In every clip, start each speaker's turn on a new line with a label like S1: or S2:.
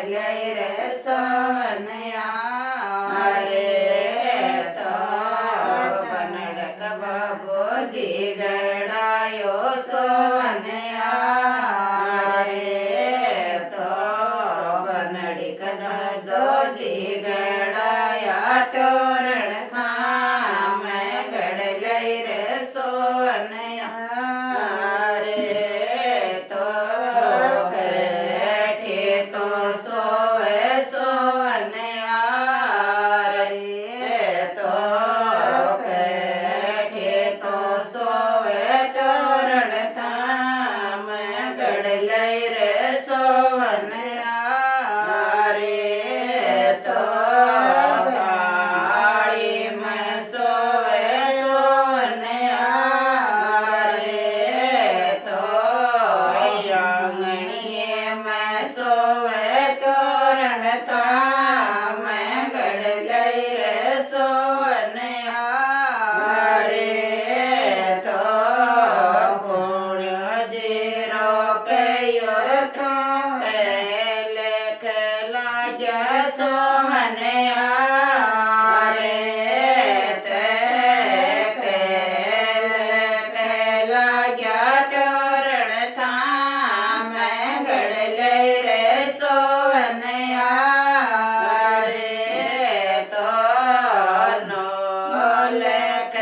S1: गड़लई रे सोवनया रे तो बनड़क बाबूजी गड़ायो सोवनया रे तो बनड़िक दादोजी गड़ाया तोरण थाम गड़लई रे सोवनया रे तो कैठे तो सोवे सोवनया रे तो कैठे तो सोवे तोरण थाम गड़लई रे सोवनया रे तो गाड़ी में सोवे सोवनया रे तो आंगणिये में सोवे तोरण थाम गड़लई रे सोवनया रे तो गुण जीरो कयोर सोवे लेख लाजा सोवनया रे ते लाजा तोरण थाम गड़लई रे सोवनया रे तो नो लेख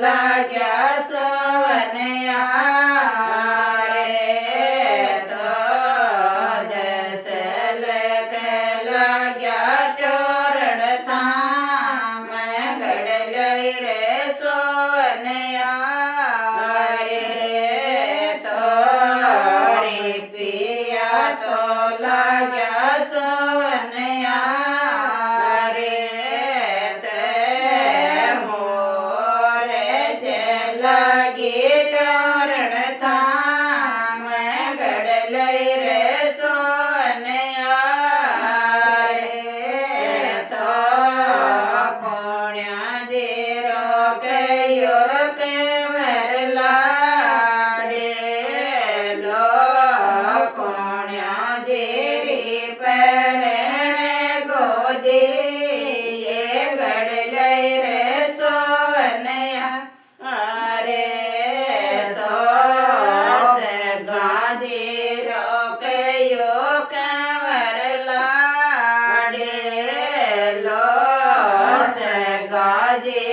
S1: लाजा सोवनया रे तो दस लेख लाजा तोरण थाम गड़लई रे सोवनया रे तो रिपिया तो लाजा सोवनया रे ते मोरे लगी तोरण थाम गड़लई रे सोवनया रे तो कोण्या जीरो कयोर केवर लाडे लो कोण्या जीरी परणे गोदी ये गड़लई रे सोवनया रे तो गाजीरो कयो केवर लाडे लो गाजी